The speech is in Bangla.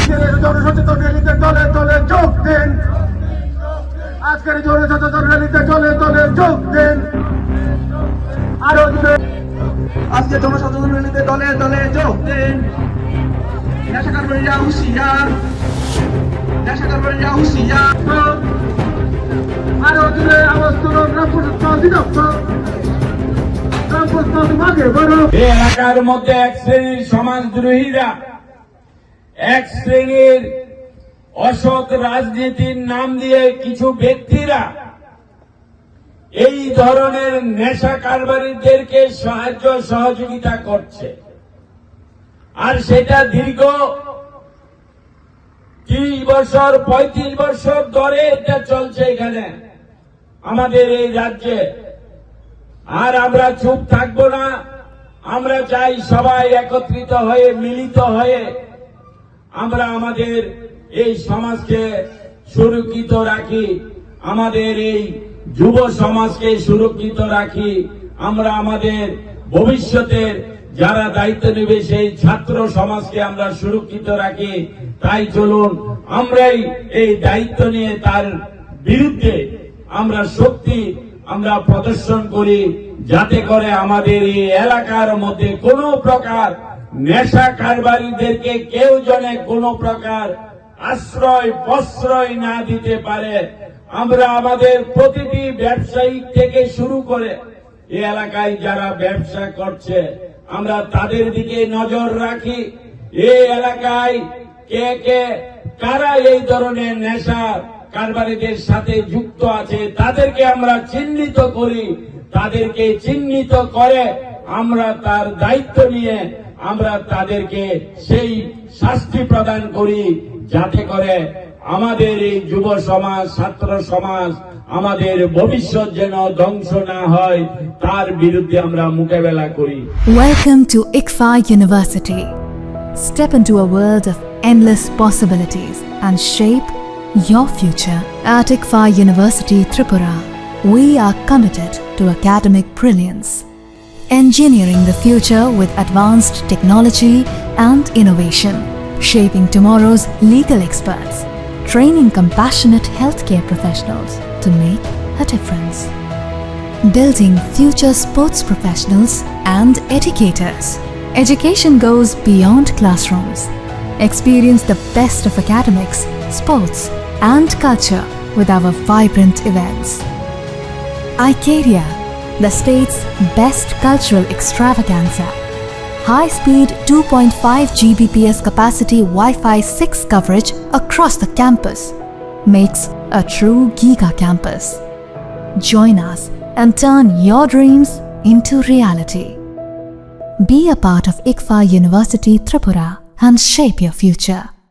আজকের এই জনসচেতন র্যালিতে দলে দলে যোগ দিন। আজকের এই জনসচেতন র্যালিতে দলে দলে যোগ দিন। আরো আজকে জনসচেতন র্যালিতে দলে দলে যোগ দিন। নেশা কারবারিরা হুঁশিয়ার, নেশা কারবারিরা হুঁশিয়ার। আরো দূরে আওয়াজ তুলুন রামপ্রসাদ অধিদপ্তর, রামপ্রসাদ মাঝে বড়। এই এলাকার মধ্যে এক শ্রেণীর সমাজদ্রোহীরা, এক শ্রেণীর অসৎ রাজনীতির নাম দিয়ে কিছু ব্যক্তিরা এই ধরনের নেশা কারবারিদেরকে সাহায্য সহযোগিতা করছে। আর সেটা দীর্ঘ 30 বছর 35 বছর ধরে এটা চলছে এখানে আমাদের এই রাজ্যে। আর আমরা চুপ থাকবো না। আমরা চাই সবাই একত্রিত হয়ে, মিলিত হয়ে আমরা আমাদের এই সমাজকে সুরক্ষিত রাখি, আমাদের এই যুব সমাজকে সুরক্ষিত রাখি, আমরা আমাদের ভবিষ্যতের যারা দায়িত্ব নেবে সেই ছাত্র সমাজকে আমরা সুরক্ষিত রাখি। তাই চলুন আমরাই এই দায়িত্ব নিয়ে তার বিরুদ্ধে আমরা শক্তি আমরা প্রদর্শন করি, যাতে করে আমাদের এই এলাকার মধ্যে কোনো প্রকার নেশা কারবারিদেরকে কেউ জনে কোনো প্রকার আশ্রয় প্রশ্রয় না দিতে পারে। আমরা আমাদের প্রতিটি ব্যবসায়ী থেকে শুরু করে এই এলাকায় যারা ব্যবসা করছে আমরা তাদের দিকে নজর রাখি। এই এলাকায় কে কে কারা এই ধরনের নেশা কারবারিদের সাথে যুক্ত আছে তাদেরকে আমরা চিহ্নিত করি, তাদেরকে চিহ্নিত করে আমরা তার দায়িত্ব নিয়ে আমরা তাদেরকে সেই শাস্তি প্রদান করি, যাতে করে আমাদের এই যুব সমাজ, ছাত্র সমাজ, আমাদের ভবিষ্যৎ যেন ধ্বংস না হয় তার বিরুদ্ধে আমরা মোকাবেলা করি। Welcome to ICFA University. Step into a world of endless possibilities and shape your future. At ICFA University Tripura, we are committed to academic brilliance, engineering the future with advanced technology and innovation, shaping tomorrow's legal experts, training compassionate healthcare professionals to make a difference, building future sports professionals and educators. Education goes beyond classrooms. Experience the best of academics, sports, and culture with our vibrant events. Icaria, the state's best cultural extravaganza. High-speed 2.5 Gbps capacity Wi-Fi 6 coverage across the campus makes a true giga campus. Join us and turn your dreams into reality. Be a part of ICFA University Tripura and shape your future.